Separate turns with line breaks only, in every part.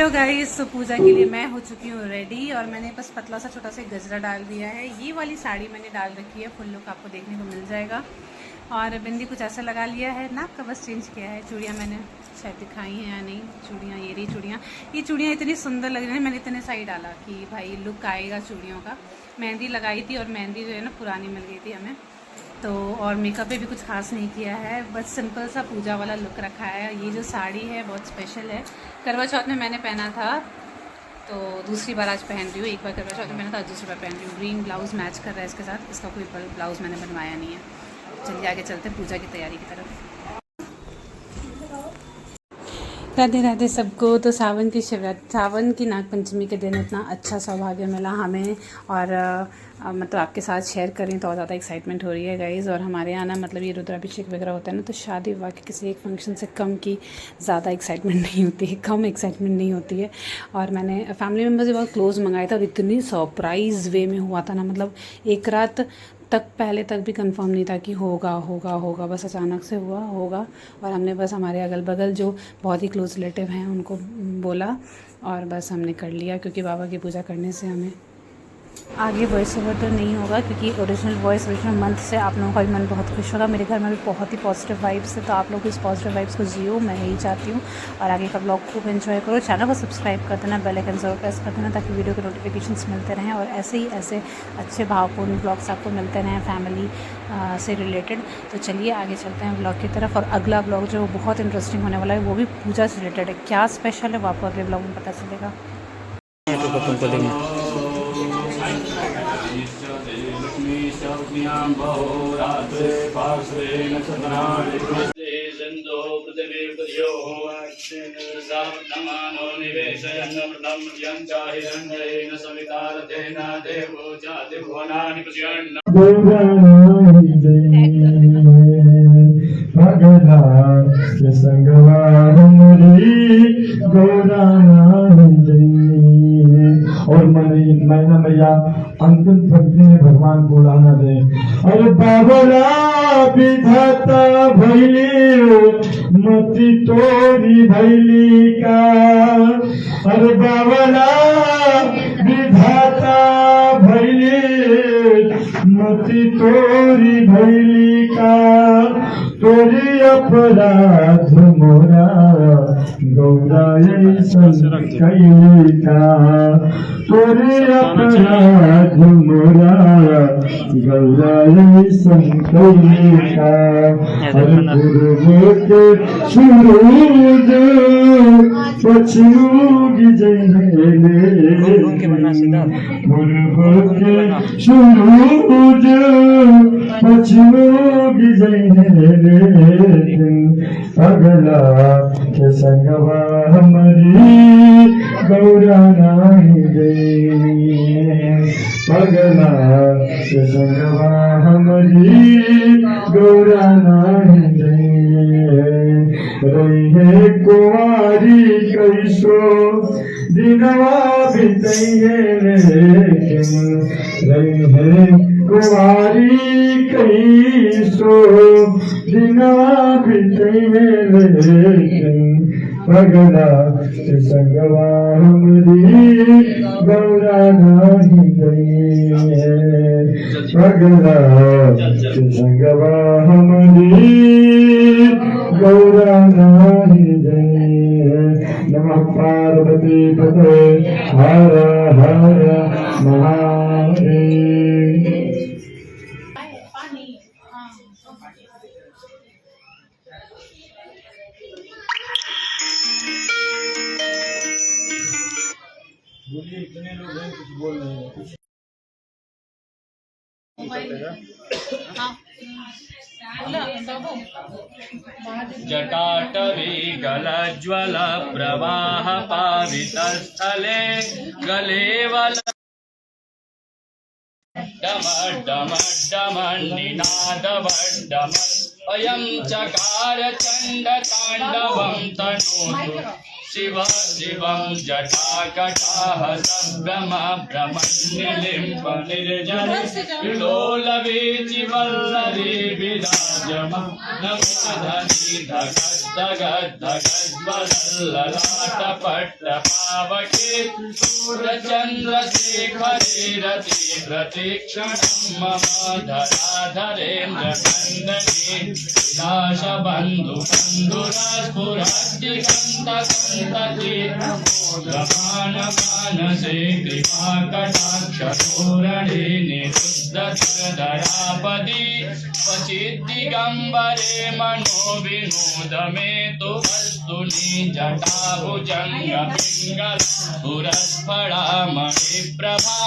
Hello guys, तो पूजा के लिए मैं हो चुकी हूँ रेडी और मैंने बस पतला सा छोटा सा गजरा डाल दिया है। ये वाली साड़ी मैंने डाल रखी है, फुल लुक आपको देखने को मिल जाएगा। और बिंदी कुछ ऐसा लगा लिया है, नाक का बस चेंज किया है। चूड़ियाँ मैंने शायद दिखाई हैं या नहीं, चूड़ियाँ ये रही चूड़ियाँ। ये चूड़ियाँ इतनी सुंदर लग रही हैं, मैंने इतने सही डाला कि भाई लुक आएगा चूड़ियों का। मेहंदी लगाई थी और मेहंदी जो है ना पुरानी मिल गई थी हमें तो। और मेकअप पे भी कुछ खास नहीं किया है, बस सिंपल सा पूजा वाला लुक रखा है। ये जो साड़ी है बहुत स्पेशल है, करवा चौथ में मैंने पहना था तो दूसरी बार आज पहन रही हूँ। एक बार करवा चौथ में मैंने था, दूसरी बार पहन रही हूँ। ग्रीन ब्लाउज मैच कर रहा है इसके साथ, इसका कोई ब्लाउज मैंने बनवाया नहीं है। चलिए आगे चलते हैं पूजा की तैयारी की तरफ। राधे राधे सबको। तो सावन की नागपंचमी के दिन इतना अच्छा सौभाग्य मिला हमें और मतलब आपके साथ शेयर करें तो और ज़्यादा एक्साइटमेंट हो रही है गाइज़। और हमारे यहाँ ना मतलब ये रुद्राभिषेक वगैरह होता है ना, तो शादी विवाह के किसी एक फंक्शन से कम की ज़्यादा एक्साइटमेंट नहीं होती है, कम एक्साइटमेंट नहीं होती है। और मैंने फैमिली मेम्बर से बहुत क्लोज मंगाया था और इतनी सरप्राइज़ वे में हुआ था ना, मतलब एक रात तक पहले तक भी कंफर्म नहीं था कि होगा होगा होगा, बस अचानक से हुआ होगा। और हमने बस हमारे अगल बगल जो बहुत ही क्लोज रिलेटिव हैं उनको बोला और बस हमने कर लिया, क्योंकि बाबा की पूजा करने से हमें आगे वॉइस ओवर तो नहीं होगा, क्योंकि ओरिजिनल मंथ से आप लोगों का भी मन बहुत खुश होगा। मेरे घर में भी बहुत ही पॉजिटिव वाइब्स है, तो आप लोग इस पॉजिटिव वाइब्स को जियो, मैं यही चाहती हूँ। और आगे का ब्लॉग खूब एंजॉय करो। चैनल को सब्सक्राइब कर देना, बेल आइकन ज़रूर प्रेस कर देना, ताकि वीडियो के नोटिफिकेशंस मिलते रहें और ऐसे ही ऐसे अच्छे भावपूर्ण ब्लॉग्स आपको मिलते रहें फैमिली से रिलेटेड। तो चलिए आगे चलते हैं ब्लॉग की तरफ। और अगला ब्लॉग जो बहुत इंटरेस्टिंग होने वाला है वो भी पूजा से रिलेटेड है। क्या स्पेशल है वो आपको अगले ब्लॉग में पता चलेगा।
तुमको देंगे
और मैना मैया अंतिम पंक्ति में भगवान बुलाना दे। अरे बाबला विधाता भैली मती तोरी भैली का। अरे बाबला विधाता भैली मती तोरी भैली का। तोरी अपराध मोरा गौरा कैली का। तोरी अपराध मोरा गौरा कैली का। हर पूर्व के सूरज पछियुग जइले। पूर्व के सूरज पछियुग जइले। अगला के संगवा हमारी गौरा नाही गई। अगला के संगवा हमारी गौरा नाही गई। रही कुंवारी कैसो दिनवा बितैये, लेकिन रही कुंवारी कैसो दिनवा बितैये, लेकिन पगला संगवा हमारी गौरा नहीं गई है। पगला संगवा हमारी गौरा नहीं गई है। नमः पार्वती पते हर हर महादेव। बोलिए, इतने लोग हैं कुछ बोल रहे हैं कुछ।
जटाटवी गलज्वल प्रवाह पावित स्थले गलेवल डम डम डम निनाद डम अयं चकार चंड तांडवं तनोतु शिव शिवं जटाकटाः सभ्रमभ्रमन्निलिम्पनिर्जने विलोलवीचिवल्लरी विराजमानमूर्धनि धगद्धगद्धगज्वलल्ललाटपट्टपावके सूर्यचन्द्रशेखरे रति प्रतीक्षणं मम धराधरेन्द्रनन्दने विनाशबन्धुबन्धुरास्फुरद्दिगन्तकन्तके प्रमाणमानसे कृपाकटाक्षतोरणे निरुद्धदयापदी क्वचिद्दिगम्बरे मनोविनोद मे तु वस्तुनि जटाभुजङ्गपिङ्गलपुरस्फलामणिप्रभा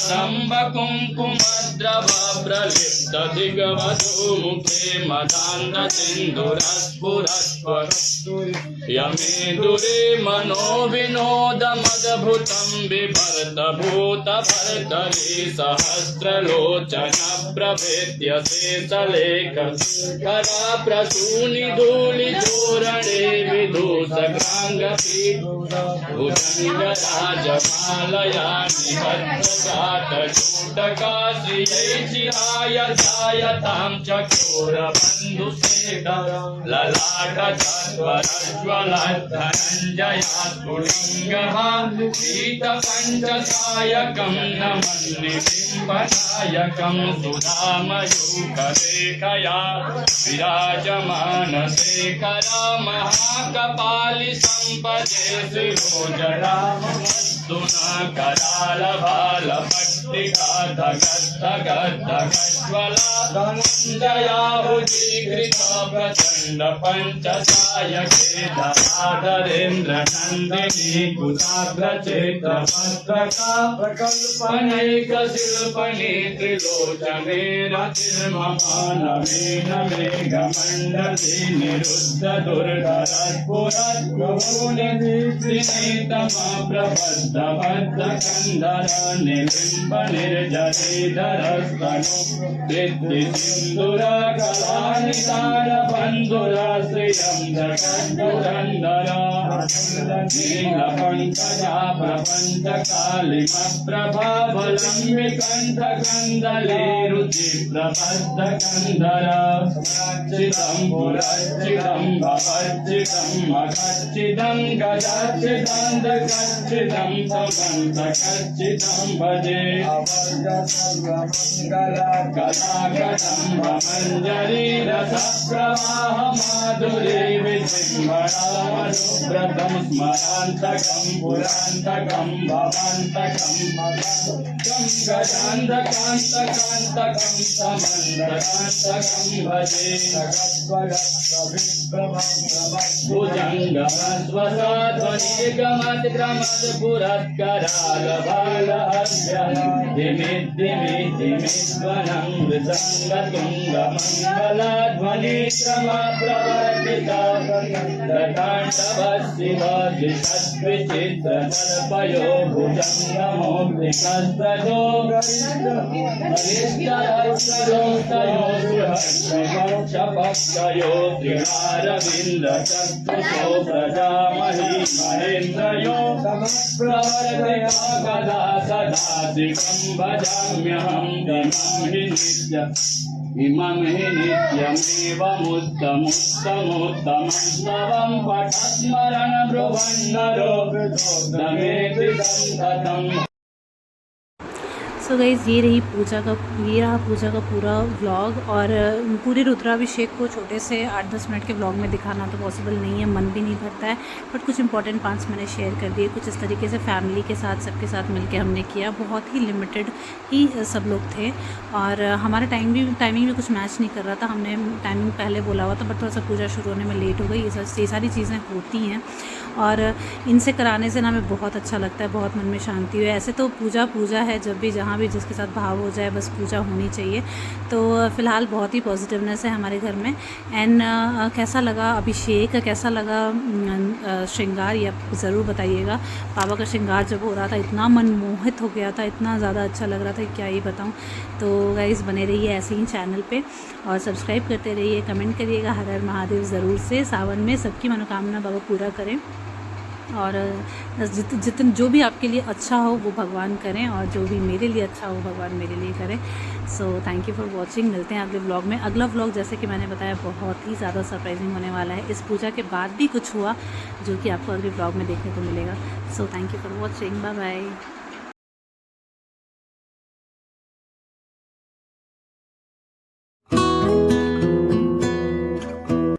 कदम्बकुङ्कुमद्रव प्रलिप्तदिगवधूमुखे मदान्धसिन्धुरस्फुरस्फुरत्वयमे दुरे मनोविनोदमद्भुतं बिभर्तभूतभर्तरे सहस्रलोचनप्रभेद्य शेषलेखकरा प्रसूनिधूलिधूरणे विदूषग्राङ्गपीठभुजङ्गराजमालया निबद्धजातचूटका श्रियैचिराय जायतां चकोरबन्धुशेखर ललाटचत्वरज्वलद्धनञ्जया स्फुलिङ्गः शीतपञ्चसायकं नमन्निबिम्बनायकं सुधामयूखरेखया विराजमानशेखरा महाकपालि सम्पदे शिरोजटामस्तुना करालभालपट्टिका धगद्धगद्धगज्वला धनञ्जया भुजीकृता प्रचण्ड पञ्चसायके धराधरेन्द्रनन्दिनी कुचाग्रचेत्रभद्रका प्रकल्पनैकशिल्पने त्रिलोचने रतिर्ममानमेन मेघमण्डले निरुद्धदुर्धरस्फुरद्भुवनदीप्तिनेतमप्रबद्धबद्धकन्धर निलिम्बनिर्जरीधरस्तनु कृत्तिसिन्दुरकलानिदानबन्धुराश्रियं जगद्दुरन्धर नीलपङ्कजा प्रपञ्चकालिमप्रभावलम्बिकण्ठकन्दले रुचिप्रबद्धकन्धर चिदं पुरच्चिदं भवच्चिदं मखच्चिदं गजच्चिदं दगच्चिदं समन्तकच्चिदं भजे कलाकदम्बमञ्जरी रसप्रवाह माधुरी विजृम्भणामनुव्रतं स्मरान्तकं पुरान्तकं भवान्तकं गजान्तकान्तकान्तकं समन्तकान्तकं भजे भुजङ्गस्वसाध्वनिगमतिक्रमद्पुरत्करालभालहव्यः ध्वनित्रमप्रवर्तिता रताण्डवशिवजिषद्विचित्रदर्पयो भुजङ्गमौक्तिकस्तजो हरिश्चरस्तयोस्तयो त्रिहारविन्दचक्षुषो प्रजामहि महेन्द्रयो प्रवर्तिता कदा सदा शिवं भजाम्यहं इमं हि नित्यमेवमुत्तमोत्तमोत्तमं स्तवं पठस्मरण ब्रुवन्नरो दमेति संततम्।
सो गाइज़ ये रहा पूजा का पूरा व्लॉग। और पूरे रुद्राभिषेक को छोटे से 8-10 मिनट के व्लॉग में दिखाना तो पॉसिबल नहीं है, मन भी नहीं भरता है, बट कुछ इंपॉर्टेंट पार्ट्स मैंने शेयर कर दिए। कुछ इस तरीके से फैमिली के साथ सबके साथ मिलके हमने किया, बहुत ही लिमिटेड ही सब लोग थे और हमारा टाइमिंग भी कुछ मैच नहीं कर रहा था। हमने टाइमिंग पहले बोला हुआ था, बट थोड़ा सा पूजा शुरू होने में लेट हो गई। ये सारी चीज़ें होती हैं और इनसे कराने से ना हमें बहुत अच्छा लगता है, बहुत मन में शांति हुई। ऐसे तो पूजा है, जब भी जहाँ भी जिसके साथ भाव हो जाए बस पूजा होनी चाहिए। तो फ़िलहाल बहुत ही पॉजिटिवनेस है हमारे घर में। एंड कैसा लगा अभिषेक, कैसा लगा श्रृंगार, ये आप ज़रूर बताइएगा। बाबा का श्रृंगार जब हो रहा था इतना मनमोहित हो गया था, इतना ज़्यादा अच्छा लग रहा था, क्या ही बताऊँ। तो गाइज़ बने रहिए ऐसे ही चैनल पे और सब्सक्राइब करते रहिए, कमेंट करिएगा। हर हर महादेव ज़रूर से। सावन में सबकी मनोकामना बाबा पूरा करें। और जितन जो भी आपके लिए अच्छा हो वो भगवान करें, और जो भी मेरे लिए अच्छा हो भगवान मेरे लिए करें। सो थैंक यू फॉर वॉचिंग। मिलते हैं अगले व्लॉग में। अगला व्लॉग जैसे कि मैंने बताया बहुत ही ज़्यादा सरप्राइजिंग होने वाला है। इस पूजा के बाद भी कुछ हुआ जो कि आपको अगले व्लॉग में देखने को मिलेगा। So thank you for watching. Bye bye.